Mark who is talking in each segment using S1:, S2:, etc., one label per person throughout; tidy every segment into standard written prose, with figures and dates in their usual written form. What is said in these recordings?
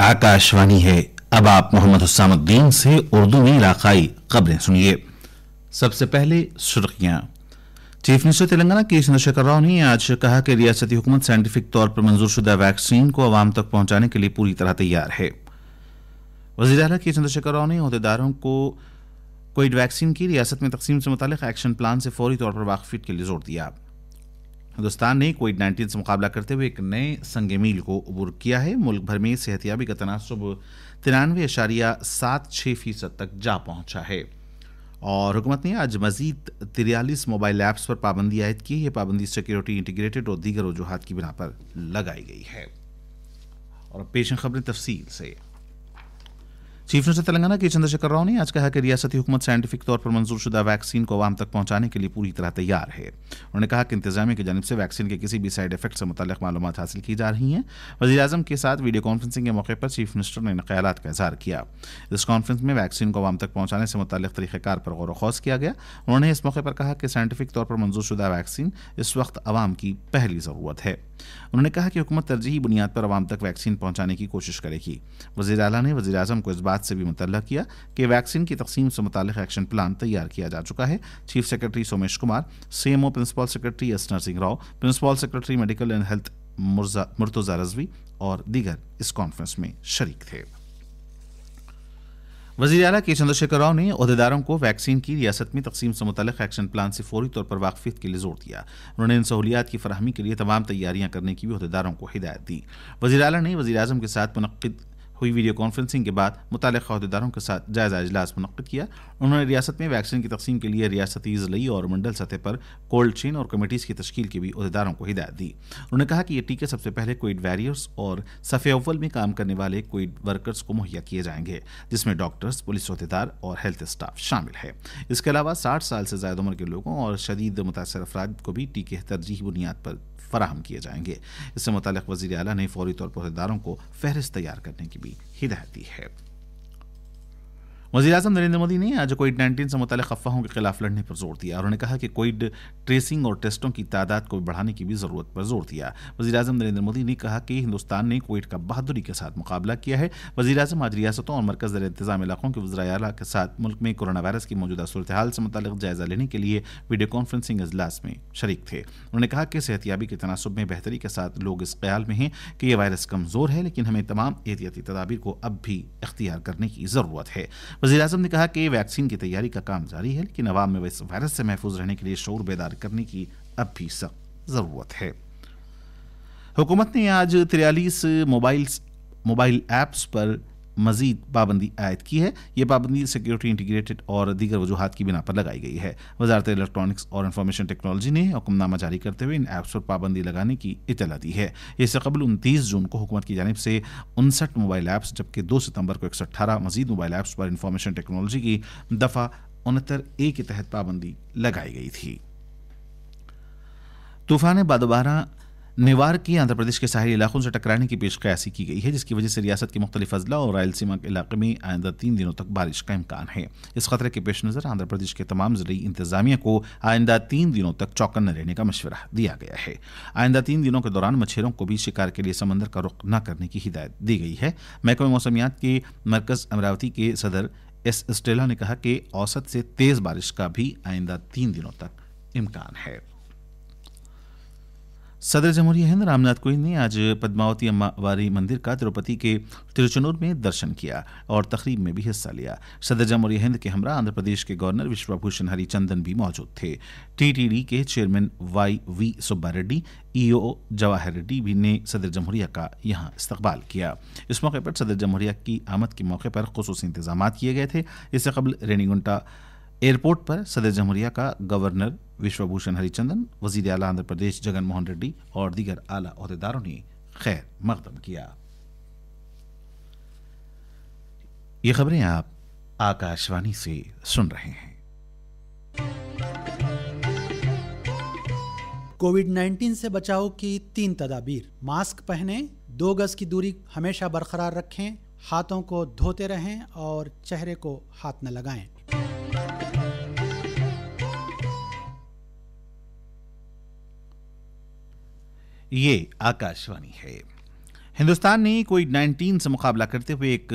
S1: आकाशवाणी है। अब आप मोहम्मद हुस्सामुद्दीन से उर्दू में इलाकाई खबरें सुनिए। सबसे पहले सुर्खियां। चीफ मिनिस्टर तेलंगाना के चंद्रशेखर राव ने आज कहा कि रियासती हुकूमत साइंटिफिक तौर पर मंजूरशुदा वैक्सीन को अवाम तक पहुंचाने के लिए पूरी तरह तैयार है। वज़ीर आला के चंद्रशेखर राव ने ओहदेदारों को कोविड वैक्सीन की रियासत में तकसीम से मुतालिक एक्शन प्लान से फौरी तौर पर वाकफियत के लिए जोर दिया। हिंदुस्तान ने कोविड-19 से मुकाबला करते हुए एक नए संग मील को अबूर किया है। मुल्क भर में सेहतियाबी का तनासुब 93.76% तक जा पहुंचा है। और हुकूमत ने आज मजीद 43 मोबाइल ऐप्स पर पाबंदी आयद की। यह पाबंदी सिक्योरिटी, इंटीग्रेटेड और दीगर वजूहात की बिना पर लगाई गई है। और अब पेश खबरें तफसील से। चीफ मिनिस्टर तेलंगाना के चंद्रशेखर राव ने आज कहा कि रियासती हुकूमत साइंटिफिक तौर पर मंजूरशुदा वैक्सीन को अवाम तक पहुंचाने के लिए पूरी तरह तैयार है। उन्होंने कहा कि इंतजामिया की जानिब से वैक्सीन के किसी भी साइड इफेक्ट से मुताल्लिक मालूमात हासिल की जा रही हैं। वज़ीर आज़म के साथ वीडियो कॉन्फ्रेंसिंग के मौके पर चीफ मिनिस्टर ने इन ख्यालात का इजहार किया। इस कॉन्फ्रेंस में वैक्सीन को अवाम तक पहुंचाने से मुताल्लिक तरीक़ेकार पर गौर व खौज किया गया। उन्होंने इस मौके पर कहा कि साइंटिफिक तौर पर मंजूरशुदा वैक्सीन इस वक्त अवाम की पहली ज़रूरत है। उन्होंने कहा कि हुकूमत तरजीही बुनियाद पर अवाम तक वैक्सीन पहुंचाने की कोशिश करेगी। वज़ीर आला ने वज़ीर आज़म को इस बात से भी मुतल्ला किया कि वैक्सीन की तकसीम से मुताल्लिक एक्शन प्लान तैयार किया जा चुका है। Chief secretary Somesh Kumar, CMO principal secretary S Narasimha Rao, principal secretary medical and health Murtaza Rizvi और दीगर इस कॉन्फ्रेंस में शरीक थे। वज़ीर आला के चंद्रशेखर राव ने ओहदेदारों को वैक्सीन की रियासत में तकसीम से मुताल्लिक एक्शन प्लान से फौरी तौर पर वाकफियत के लिए जोर दिया। उन्होंने इन सहूलियात की फराहमी के लिए तमाम तैयारियां करने की भी ओहदेदारों को हिदायत दी। वज़ीर आला ने वज़ीर आज़म के साथ मुनक्किद हुई वीडियो कॉन्फ्रेंसिंग के बाद मुताल्लिक़ ओहदेदारों के साथ जायज़ा इजलास मुनक्किद किया। उन्होंने रियासत में वैक्सीन की तकसीम के लिए रियासती, ज़िली और मंडल सतह पर कोल्ड चेन और कमेटीज़ की तश्कील की भी ओहदेदारों को हिदायत दी। उन्होंने कहा कि ये टीके सबसे पहले कोविड वॉरियर्स और सफ़े अव्वल में काम करने वाले कोविड वर्कर्स को मुहैया किए जाएंगे, जिसमें डॉक्टर्स, पुलिस ओहदेदार और हेल्थ स्टाफ शामिल है। इसके अलावा 60 साल से ज़्यादा उम्र के लोगों और शदीद मुतासर अफराद को भी टीके तरजीही बुनियाद पर फराहम किए जाएंगे। इससे मुताल्लिक़ वज़ीर आला ने फौरी तौर पर ओहदेदारों को फहरिस्त तैयार करने की भी हिदायत दी है। वज़ीर आज़म नरेंद्र मोदी ने आज कोविड-19 से मुताल्लिक़ अफवाहों के खिलाफ लड़ने पर जोर दिया। उन्होंने कहा कि कोविड ट्रेसिंग और टेस्टों की तादाद को बढ़ाने की भी ज़रूरत पर जोर दिया। वज़ीर आज़म नरेंद्र मोदी ने कहा कि हिंदुस्तान ने कोविड का बहादुरी के साथ मुकाबला किया है। वज़ीर आज़म आज रियासतों और मरकज़ ज़ेर इंतज़ाम इलाक़ों के वज़राए आला के साथ मुल्क में कोरोना वायरस की मौजूदा सूरत हाल से मुताल्लिक़ जायज़ा लेने के लिए वीडियो कॉन्फ्रेंसिंग इजलास में शरीक थे। उन्होंने कहा कि सेहतियाबी के तनासुब में बेहतरी के साथ लोग इस ख्याल में हैं कि यह वायरस कमज़ोर है, लेकिन हमें तमाम एहतियाती तदाबीर को अब भी इख्तियार करने की ज़रूरत है। वज़ीर आज़म ने कहा कि वैक्सीन की तैयारी का काम जारी है, लेकिन अवाम में इस वायरस से महफूज रहने के लिए शऊर बेदार करने की अब भी सख्त ज़रूरत है। हुकूमत ने आज 43 मोबाइल ऐप्स पर मजीद पाबंदी आयद की है। यह पाबंदी सिक्योरिटी, इंटीग्रेटेड और दीगर वजूहात की बिना पर लगाई गई है। वजारत इलेक्ट्रॉनिक्स और इंफॉर्मेशन टेक्नोलॉजी ने हुक्मनामा जारी करते हुए इन ऐप्स पर पाबंदी लगाने की इत्तला दी है। इससे कबल 29 जून को हुकूमत की जानिब से 59 मोबाइल ऐप्स, जबकि 2 सितंबर को 118 मजीद मोबाइल ऐप्स पर इंफॉर्मेशन टेक्नोलॉजी की दफ़ा 69A के तहत पाबंदी लगाई गई थी। तूफान बादोबारा नेवार की आंध्र प्रदेश के साहिली इलाकों से टकराने की पेश कयासी की गई है, जिसकी वजह से रियासत के मुख्तलिफ अजला और रायलसीमा के इलाके में आइंदा 3 दिनों तक बारिश का इम्कान है। इस खतरे के पेश नज़र आंध्र प्रदेश के तमाम ज़िली इंतजामिया को आइंदा 3 दिनों तक चौकन्ने रहने का मशवरा दिया गया है। आइंदा 3 दिनों के दौरान मछेरों को भी शिकार के लिए समंदर का रुख न करने की हिदायत दी गई है। महकमे मौसमियात के मरकज़ अमरावती के सदर एस स्टेला ने कहा कि औसत से तेज़ बारिश का भी आइंदा 3 दिनों तक इम्कान है। सदर जमहूरिया हिंद रामनाथ कोविंद ने आज पद्मावती अम्मावारी मंदिर का तिरुपति के तिरुचनूर में दर्शन किया और तकरीब में भी हिस्सा लिया। सदर जमहूरिया हिंद के हमरा आंध्र प्रदेश के गवर्नर विश्वभूषण हरिचंदन भी मौजूद थे। टीटीडी के chairman YV Subba Reddy, EO Jawahar Reddy भी ने सदर जमहूरिया का यहाँ इस्तकबाल किया। इस मौके पर सदर जमहूरिया की आमद के मौके पर खुसूसी इंतजाम किए गए थे। इससे कबल रेनीगुंटा एयरपोर्ट पर सदर जमहूरिया का गवर्नर विश्वभूषण हरिचंदन, वज़ीर आला आंध्र प्रदेश जगन मोहन रेड्डी और दीगर आला ओहदेदारों ने खैर मकदम किया। ये खबरें आप आकाशवाणी से सुन रहे हैं।
S2: कोविड-19 से बचाव की 3 तदाबीर। मास्क पहनें, 2 गज की दूरी हमेशा बरकरार रखें, हाथों को धोते रहें और चेहरे को हाथ न लगाएं।
S1: ये आकाशवाणी है। हिंदुस्तान ने कोविड-19 से मुकाबला करते हुए एक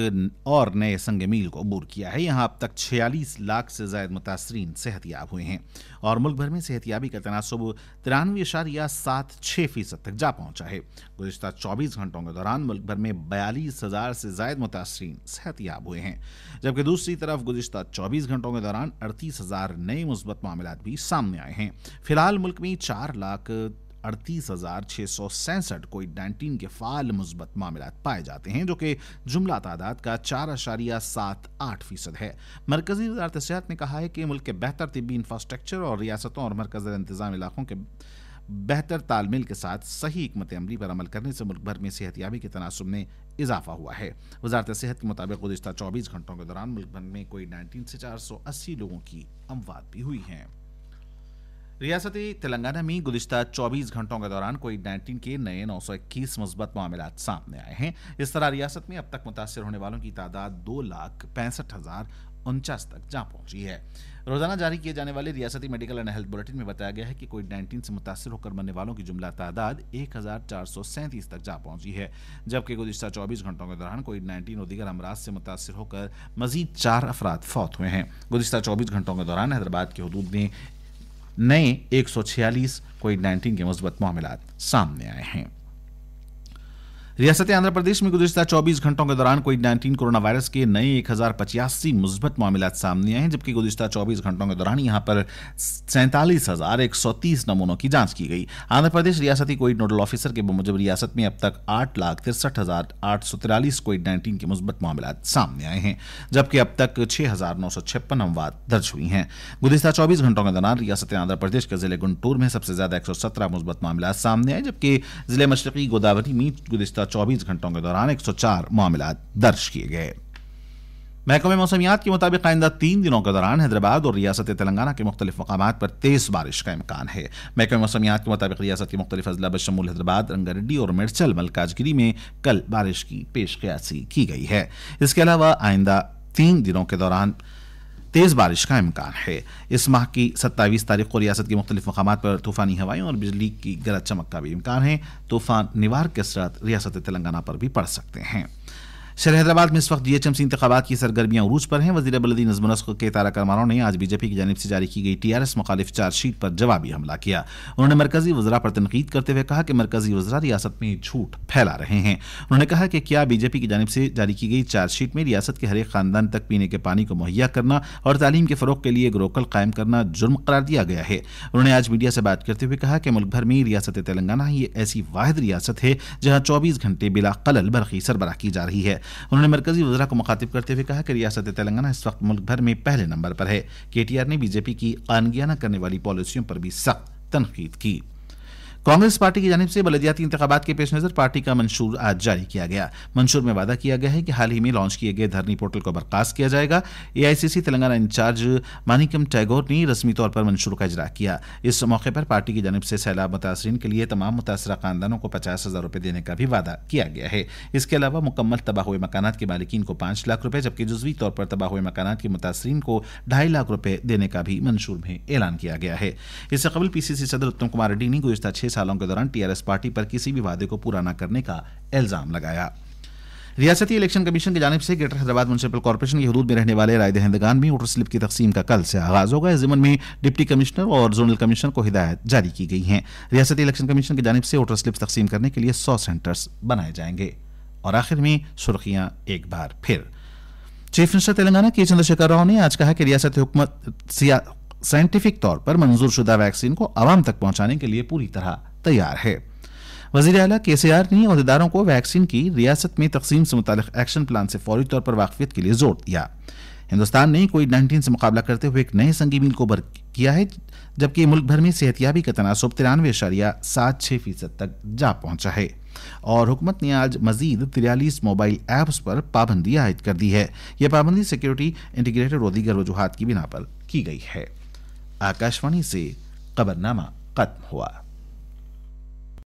S1: और नए संग मील को अबूर किया है। यहाँ अब तक 46 लाख से ज्यादा मुतासरीन सेहतियाब हुए हैं और मुल्क भर में सेहतियाबी का तनासुब 93.76% तक जा पहुंचा है। गुज़िश्ता 24 घंटों के दौरान मुल्क भर में 42,000 से ज्यादा मुतासरीन सेहतियाब हुए हैं, जबकि दूसरी तरफ गुज़िश्ता 24 घंटों के दौरान 38,000 नए मुस्बत मामलात भी सामने आए हैं। फिलहाल मुल्क में 4,38,667 कोविड-19 के फाल मुस्बत मामलात पाए जाते हैं, जो कि जुमला तादाद का 4.78% है। मरकजी वज़ारत सेहत ने कहा है कि मुल्क के बेहतर तिब्बी इंफ्रास्ट्रक्चर और रियासतों और मरकज़ी इंतज़ाम इलाकों के बेहतर तालमेल के साथ सही हिकमत अमली पर अमल करने से मुल्क भर में सेहतियाबी के तनासुब में इजाफा हुआ है। वज़ारत सेहत के मुताबिक गुज़िश्ता 24 घंटों के दौरान मुल्क भर में कोविड-19 से 480 लोगों की अमवात भी हुई हैं। रियासत तेलंगाना में गुज़िश्ता 24 घंटों के दौरान कोविड-19 के नए 921 मुस्बत मामलात सामने आए हैं। इस तरह रियासत में अब तक मुतासर होने वालों की तादाद 2,65,049 तक जा पहुंची है। रोजाना जारी किए जाने वाले रियासती मेडिकल एंड हेल्थ बुलेटिन में बताया गया है कि कोविड-19 से मुतासर होकर मरने वालों की जुमला तादाद 1,437 तक जा पहुंची है, जबकि गुज़िश्ता 24 घंटों के दौरान कोविड-19 और दीगर अमराज से मुतासर होकर मजीद 4 अफराद फौत हुए हैं। गुज़िश्ता 24 घंटों के दौरान हैदराबाद के हुदूद में नए 146 कोविड-19 के मुस्बत मामलात सामने आए हैं। रियासत आंध्र प्रदेश में गुज़िश्ता 24 घंटों के दौरान कोविड-19 कोरोना वायरस के नए 1,085 मुस्बत मामलात सामने आए हैं, जबकि गुज़िश्ता 24 घंटों के दौरान यहां पर 47,130 नमूनों की जांच की गई। आंध्र प्रदेश रियासती कोविड नोडल ऑफिसर के मुजब रियासत में अब तक 8,63,843 कोविड-19 के मुस्बत मामलात सामने आए हैं, जबकि अब तक 6,956 अमवात दर्ज हुई हैं। गुज़िश्ता 24 घंटों के दौरान रियासत आंध्र प्रदेश के जिले गुंटूर में सबसे ज्यादा 117 मुस्बत मामलात सामने आए, जबकि जिले मशरकी गोदावरी में गुज़िश्ता 24 घंटों के दौरान 104 मामलात दर्ज किए गए। महकमे मौसमियात के मुताबिक आइंदा 3 दिनों के दौरान हैदराबाद और रियासत तेलंगाना के मुख्तलिफ मकामात पर तेज बारिश का इम्कान है। महकमे मौसमियात के मुताबिक रियासत के मुख्तलिफ अजला बशमूल हैदराबाद, रंगारेड्डी और मिर्चल मलकाजगिरी में कल बारिश की पेशकयासी की गई है। इसके अलावा आइंदा 3 दिनों के दौरान तेज बारिश का इम्कान है। इस माह की 27 तारीख को रियासत के मुख्तलिफ मकामात पर तूफानी हवाएं और बिजली की गरज चमक का भी इम्कान है। तूफान निवार के असरात रियासत तेलंगाना पर भी पड़ सकते हैं। शहर हैदराबाद में इस वक्त जीएचएमसी इंतखाबात की सरगर्मियां उरूज पर हैं। वज़ीर बलदी नज़्म नस्क के तारक अरमानों ने आज बीजेपी की जानिब से जारी की गई टीआरएस मुखालिफ चार्जशीट पर जवाबी हमला किया। उन्होंने मरकजी वज़रा पर तनकीद करते हुए कहा कि मरकजी वज़रा रियासत में झूठ फैला रहे हैं। उन्होंने कहा कि क्या बीजेपी की जानिब से जारी की गई चार्जशीट में रियासत के हर एक खानदान तक पीने के पानी को मुहैया करना और तालीम के फ़रोग के लिए ग्रोकल कायम करना जुर्म करार दिया गया है। उन्होंने आज मीडिया से बात करते हुए कहा कि मुल्क भर में रियासत तेलंगाना ही ऐसी वाहिद रियासत है जहाँ 24 घंटे बिला खलल बरक़ी सरबराह की जा रही है। उन्होंने मरकजी वज़रा को मुखातिब करते हुए कहा कि रियासत तेलंगाना इस वक्त मुल्क भर में पहले नंबर पर है। केटीआर ने बीजेपी की कानगियाना करने वाली पॉलिसियों पर भी सख्त तनकीद की। कांग्रेस पार्टी की जानिब से बलदियाती इंतखाबात के पेश नज़र पार्टी का मंशूर आज जारी किया गया। मंशूर में वादा किया गया है कि हाल ही में लॉन्च किए गए धरनी पोर्टल को बर्खास्त किया जाएगा। एआईसीसी तेलंगाना इंचार्ज मानिकम टैगोर ने रस्मी तौर पर मंशूर का इजरा किया। इस मौके पर पार्टी की जानिब से सैलाब मुतासरीन के लिए तमाम मुतासरा खानदानों को 50,000 रुपये देने का भी वादा किया गया है। इसके अलावा मुकम्मल तबाह हुए मकानात के मालिकीन को 5 लाख रुपये, जबकि जुज़वी तौर पर तबाह हुए मकानात के मुतासरीन को 2.5 लाख रुपये देने का भी मंशूर में ऐलान किया गया है। इससे कबल पीसीसी सदर उत्तम कुमार रेड्डी ने गुज़िश्ता 6 सालों के दौरान टीआरएस पार्टी पर किसी भी वादे को पूरा न करने का इल्जाम लगाया। रियासती इलेक्शन कमीशन की जानिब से ग्रेटर हैदराबाद म्युनिसिपल कॉर्पोरेशन की हदूद में रहने वाले राय दहिंदगान में वोटर स्लिप की तकसीम का कल से आगाज होगा। इस ज़िम्मन में डिप्टी कमिश्नर और जोनल कमिश्नर को हिदायत जारी की गई हैं। रियासती इलेक्शन कमीशन की जानिब से वोटर स्लिप तकसीम करने के लिए 100 सेंटर्स बनाए जाएंगे। और आखिर में सुर्खियां एक बार फिर। चीफ मिनिस्टर तेलंगाना के चंद्रशेखर राव ने आज कहा कि रियासती हुकूमत साइंटिफिक तौर पर मंजूर शुदा वैक्सीन को आवाम तक पहुंचाने के लिए पूरी तरह तैयार है। वज़ीर आला केसीआर ने अहदेदारों को वैक्सीन की रियासत में तकसीम से मुतालिक एक्शन प्लान से फौरी तौर पर वाकफियत के लिए जोर दिया। हिंदुस्तान ने कोविड-19 से मुकाबला करते हुए एक नए संगी मील को बर किया है, जबकि मुल्क भर में सेहतियाबी का तनासुब 93.76% तक जा पहुंचा है। और हुकूमत ने आज मजीद 43 मोबाइल ऐप्स पर पाबंदी आयद कर दी है। यह पाबंदी सिक्योरिटी, इंटीग्रेटेड और दीगर वजूहात की बिना पर की गई है। आकाशवाणी से खबरनामा खत्म हुआ।